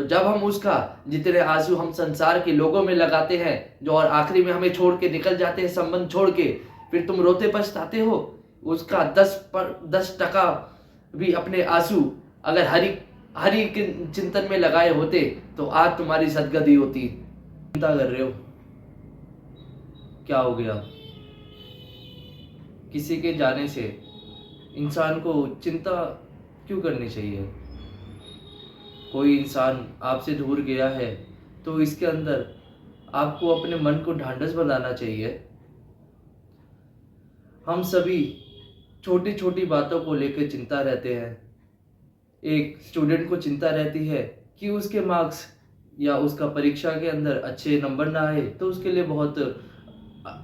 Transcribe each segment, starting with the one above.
जब हम उसका जितने आंसू हम संसार के लोगों में लगाते हैं जो और आखिरी में हमें छोड़ के निकल जाते हैं संबंध छोड़ के, फिर तुम रोते पछताते हो। उसका 10% भी अपने आंसू अगर हरि हरि के चिंतन में लगाए होते तो आज तुम्हारी सदगति होती। चिंता कर रहे हो, क्या हो गया? किसी के जाने से इंसान को चिंता क्यों करनी चाहिए? कोई इंसान आपसे दूर गया है तो इसके अंदर आपको अपने मन को ढांढस बनाना चाहिए। हम सभी छोटी छोटी बातों को लेकर चिंता रहते हैं। एक स्टूडेंट को चिंता रहती है कि उसके मार्क्स या उसका परीक्षा के अंदर अच्छे नंबर ना आए तो उसके लिए बहुत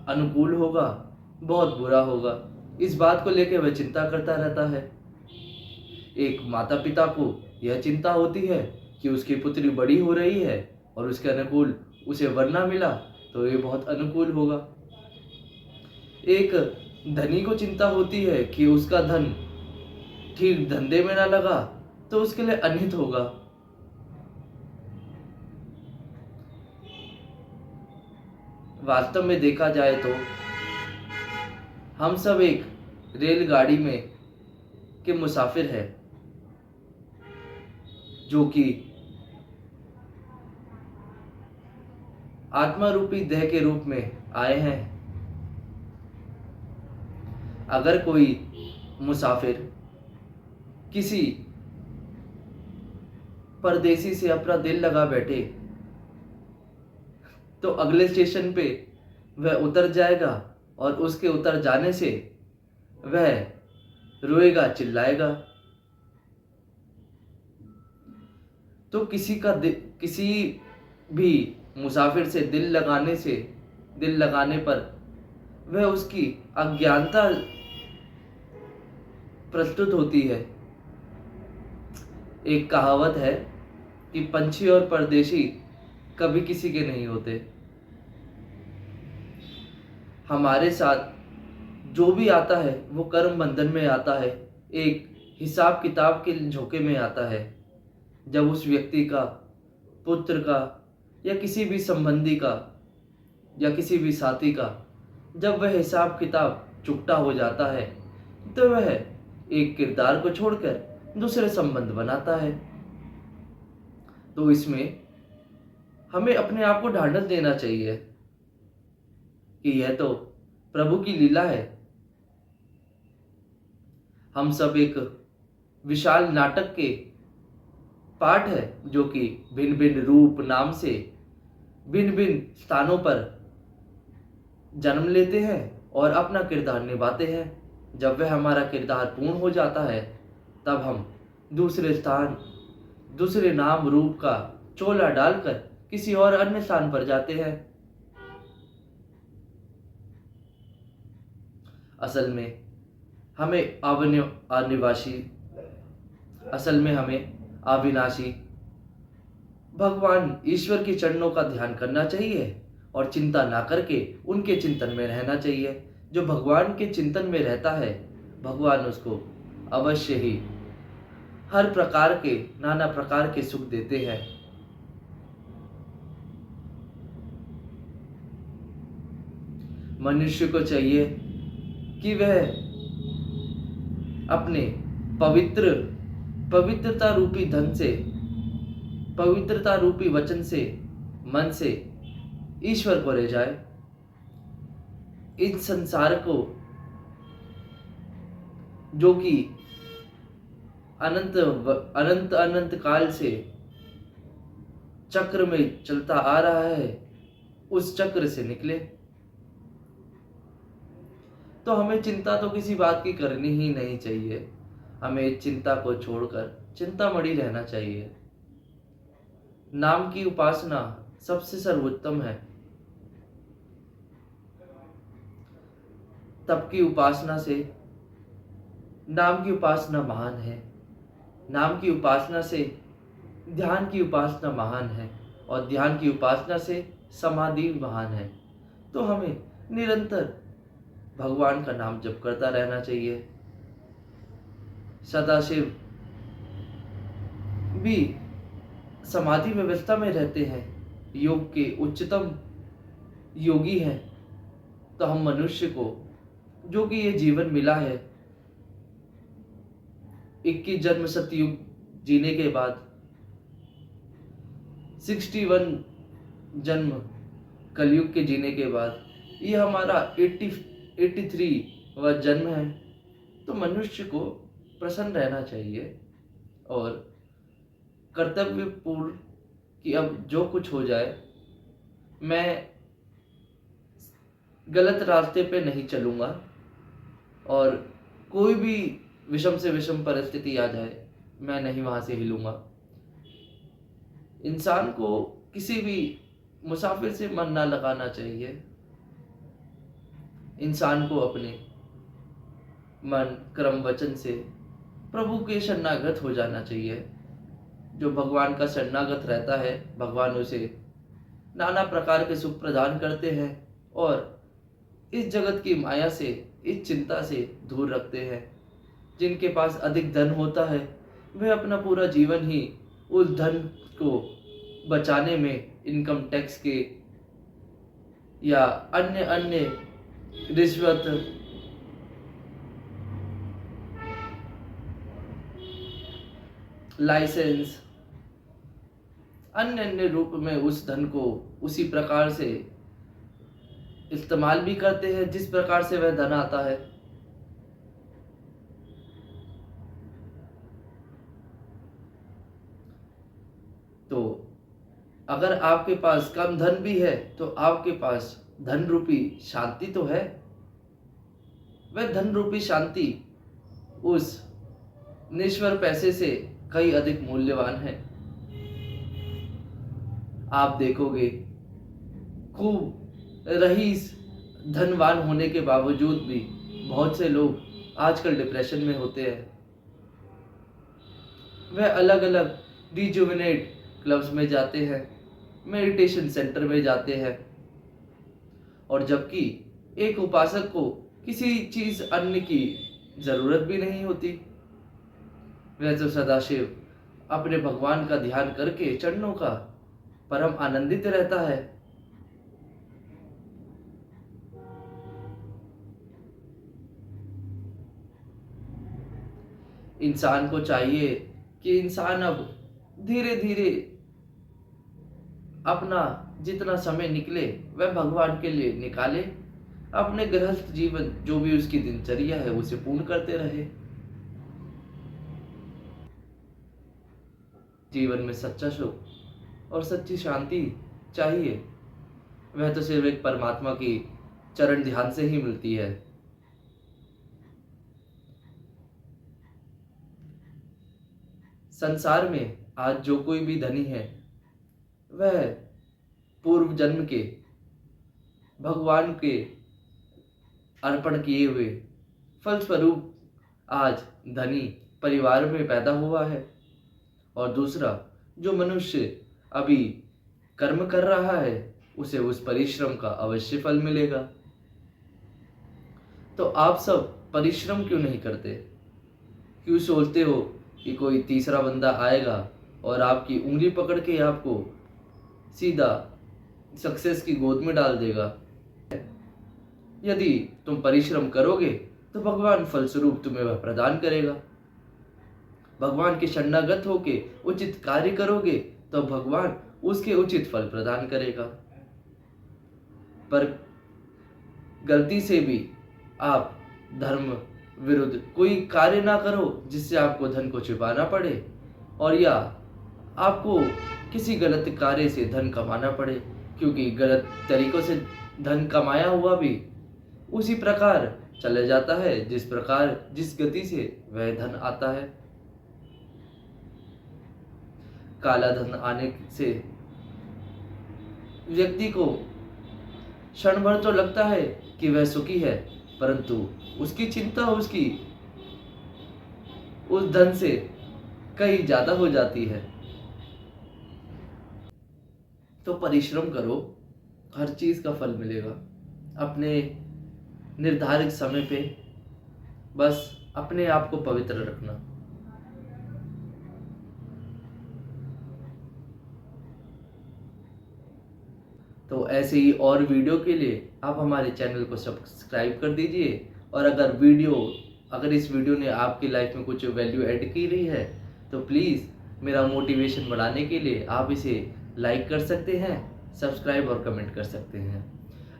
अनुकूल होगा, बहुत बुरा होगा। इस बात को लेकर वह चिंता करता रहता है। एक माता पिता को यह चिंता होती है कि उसकी पुत्री बड़ी हो रही है और उसके अनुकूल उसे वर ना मिला तो ये बहुत अनुकूल होगा। एक धनी को चिंता होती है कि उसका धन ठीक धंधे में ना लगा तो उसके लिए अनित होगा। वास्तव में देखा जाए तो हम सब एक रेलगाड़ी में के मुसाफिर हैं जो कि आत्मा रूपी देह के रूप में आए हैं। अगर कोई मुसाफिर किसी परदेसी से अपना दिल लगा बैठे तो अगले स्टेशन पे वह उतर जाएगा और उसके उतर जाने से वह रोएगा, चिल्लाएगा। तो किसी भी मुसाफिर से दिल लगाने पर वह उसकी अज्ञानता प्रस्तुत होती है। एक कहावत है कि पंछी और परदेशी कभी किसी के नहीं होते। हमारे साथ जो भी आता है वो कर्म बंधन में आता है, एक हिसाब किताब के झोंके में आता है। जब उस व्यक्ति का, पुत्र का या किसी भी संबंधी का या किसी भी साथी का जब वह हिसाब किताब चुकता हो जाता है तो वह एक किरदार को छोड़कर दूसरे संबंध बनाता है। तो इसमें हमें अपने आप को ढांढस देना चाहिए कि यह तो प्रभु की लीला है। हम सब एक विशाल नाटक के पाठ है जो कि भिन्न भिन्न रूप नाम से भिन्न भिन्न स्थानों पर जन्म लेते हैं और अपना किरदार निभाते हैं। जब वह हमारा किरदार पूर्ण हो जाता है तब हम दूसरे स्थान, दूसरे नाम रूप का चोला डालकर किसी और अन्य स्थान पर जाते हैं। असल में हमें अविनाशी भगवान ईश्वर के चरणों का ध्यान करना चाहिए और चिंता ना करके उनके चिंतन में रहना चाहिए। जो भगवान के चिंतन में रहता है भगवान उसको अवश्य ही हर प्रकार के, नाना प्रकार के सुख देते हैं। मनुष्य को चाहिए कि वह अपने पवित्रता रूपी धन से, पवित्रता रूपी वचन से, मन से ईश्वर को ले जाए। इस संसार को जो कि अनंत काल से चक्र में चलता आ रहा है उस चक्र से निकले। तो हमें चिंता तो किसी बात की करनी ही नहीं चाहिए। हमें चिंता को छोड़कर चिंतामणि रहना चाहिए। नाम की उपासना सबसे सर्वोत्तम है। तप की उपासना से नाम की उपासना महान है। नाम की उपासना से ध्यान की उपासना महान है और ध्यान की उपासना से समाधि महान है। तो हमें निरंतर भगवान का नाम जप करता रहना चाहिए। सदाशिव भी समाधि व्यवस्था में रहते हैं, योग के उच्चतम योगी हैं, तो हम मनुष्य को जो कि ये जीवन मिला है, 21 जन्म सतयुग जीने के बाद 61 जन्म कलयुग के जीने के बाद ये हमारा 83वां जन्म है। तो मनुष्य को प्रसन्न रहना चाहिए और कर्तव्यपूर्ण कि अब जो कुछ हो जाए, मैं गलत रास्ते पे नहीं चलूँगा और कोई भी विषम से विषम परिस्थिति आ जाए, मैं नहीं वहाँ से हिलूँगा। इंसान को किसी भी मुसाफिर से मन ना लगाना चाहिए। इंसान को अपने मन, कर्म, वचन से प्रभु के शरणागत हो जाना चाहिए। जो भगवान का शरणागत रहता है, भगवान उसे नाना प्रकार के सुख प्रदान करते हैं और इस जगत की माया से, इस चिंता से दूर रखते हैं। जिनके पास अधिक धन होता है, वे अपना पूरा जीवन ही उस धन को बचाने में इनकम टैक्स के या अन्य अन्य रिश्वत, लाइसेंस, अन्य अन्य रूप में उस धन को उसी प्रकार से इस्तेमाल भी करते हैं जिस प्रकार से वह धन आता है। तो अगर आपके पास कम धन भी है तो आपके पास धन रूपी शांति तो है। वह धन रूपी शांति उस निश्वर पैसे से कई अधिक मूल्यवान है। आप देखोगे खूब रईस धनवान होने के बावजूद भी बहुत से लोग आजकल डिप्रेशन में होते हैं। वह अलग अलग रिजुविनेट क्लब्स में जाते हैं, मेडिटेशन सेंटर में जाते हैं, और जबकि एक उपासक को किसी चीज अन्य की जरूरत भी नहीं होती। वह तो सदाशिव अपने भगवान का ध्यान करके चरणों का परम आनंदित रहता है। इंसान को चाहिए कि इंसान अब धीरे धीरे अपना जितना समय निकले वह भगवान के लिए निकाले, अपने गृहस्थ जीवन जो भी उसकी दिनचर्या है उसे पूर्ण करते रहे। जीवन में सच्चा सुख और सच्ची शांति चाहिए, वह तो सिर्फ एक परमात्मा की चरण ध्यान से ही मिलती है। संसार में आज जो कोई भी धनी है वह पूर्व जन्म के भगवान के अर्पण किए हुए फलस्वरूप आज धनी परिवार में पैदा हुआ है। और दूसरा, जो मनुष्य अभी कर्म कर रहा है उसे उस परिश्रम का अवश्य फल मिलेगा। तो आप सब परिश्रम क्यों नहीं करते? क्यों सोचते हो कि कोई तीसरा बंदा आएगा और आपकी उंगली पकड़ के आपको सीधा सक्सेस की गोद में डाल देगा? यदि तुम परिश्रम करोगे तो भगवान फलस्वरूप तुम्हें वह प्रदान करेगा। भगवान के शरणागत होके उचित कार्य करोगे तो भगवान उसके उचित फल प्रदान करेगा। पर गलती से भी आप धर्म विरुद्ध कोई कार्य ना करो जिससे आपको धन को छिपाना पड़े, और या आपको किसी गलत कार्य से धन कमाना पड़े, क्योंकि गलत तरीकों से धन कमाया हुआ भी उसी प्रकार चले जाता है जिस प्रकार जिस गति से वह धन आता है। काला धन आने से व्यक्ति को क्षण भर तो लगता है कि वह सुखी है, परंतु उसकी चिंता उसकी उस धन से कहीं ज्यादा हो जाती है। तो परिश्रम करो, हर चीज का फल मिलेगा अपने निर्धारित समय पे। बस अपने आप को पवित्र रखना। तो ऐसे ही और वीडियो के लिए आप हमारे चैनल को सब्सक्राइब कर दीजिए। और अगर इस वीडियो ने आपकी लाइफ में कुछ वैल्यू ऐड की रही है तो प्लीज़ मेरा मोटिवेशन बढ़ाने के लिए आप इसे लाइक कर सकते हैं, सब्सक्राइब और कमेंट कर सकते हैं।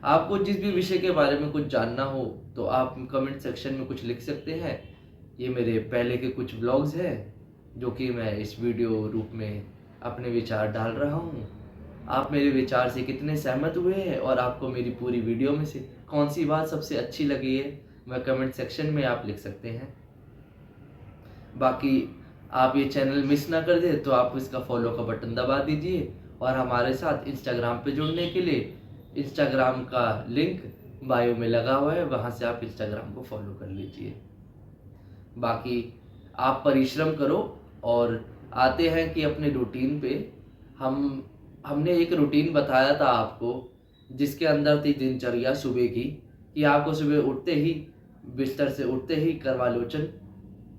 आपको जिस भी विषय के बारे में कुछ जानना हो तो आप कमेंट सेक्शन में कुछ लिख सकते हैं। ये मेरे पहले के कुछ व्लॉग्स हैं जो कि मैं इस वीडियो रूप में अपने विचार डाल रहा हूँ। आप मेरे विचार से कितने सहमत हुए हैं और आपको मेरी पूरी वीडियो में से कौन सी बात सबसे अच्छी लगी है, वह कमेंट सेक्शन में आप लिख सकते हैं। बाकी आप ये चैनल मिस ना कर दें तो आप इसका फॉलो का बटन दबा दीजिए। और हमारे साथ इंस्टाग्राम पे जुड़ने के लिए इंस्टाग्राम का लिंक बायो में लगा हुआ है, वहाँ से आप इंस्टाग्राम को फॉलो कर लीजिए। बाकी आप परिश्रम करो। और आते हैं कि अपने रूटीन पे हमने एक रूटीन बताया था आपको, जिसके अंदर थी दिनचर्या सुबह की, कि आपको सुबह उठते ही बिस्तर से उठते ही करवालोचन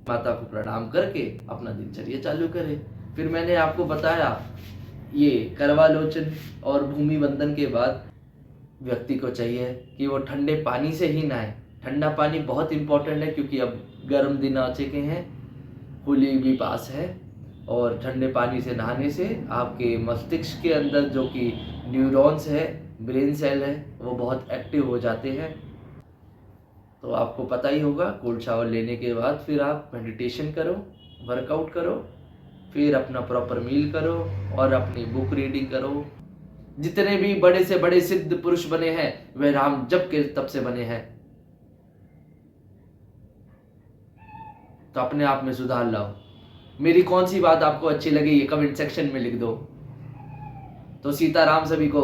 माता को प्रणाम करके अपना दिनचर्या चालू करें। फिर मैंने आपको बताया ये करवालोचन और भूमि बंधन के बाद व्यक्ति को चाहिए कि वो ठंडे पानी से ही नहाए। ठंडा पानी बहुत इम्पोर्टेंट है क्योंकि अब गर्म दिन आ चुके हैं, होली भी पास है। और ठंडे पानी से नहाने से आपके मस्तिष्क के अंदर जो कि न्यूरॉन्स है, ब्रेन सेल है, वो बहुत एक्टिव हो जाते हैं। तो आपको पता ही होगा, कोल्ड शावर लेने के बाद फिर आप मेडिटेशन करो, वर्कआउट करो, फिर अपना प्रॉपर मील करो और अपनी बुक रीडिंग करो। जितने भी बड़े से बड़े सिद्ध पुरुष बने हैं वह राम जब के तब से बने हैं। तो अपने आप में सुधार लाओ। मेरी कौन सी बात आपको अच्छी लगी ये कमेंट सेक्शन में लिख दो। तो सीताराम सभी को।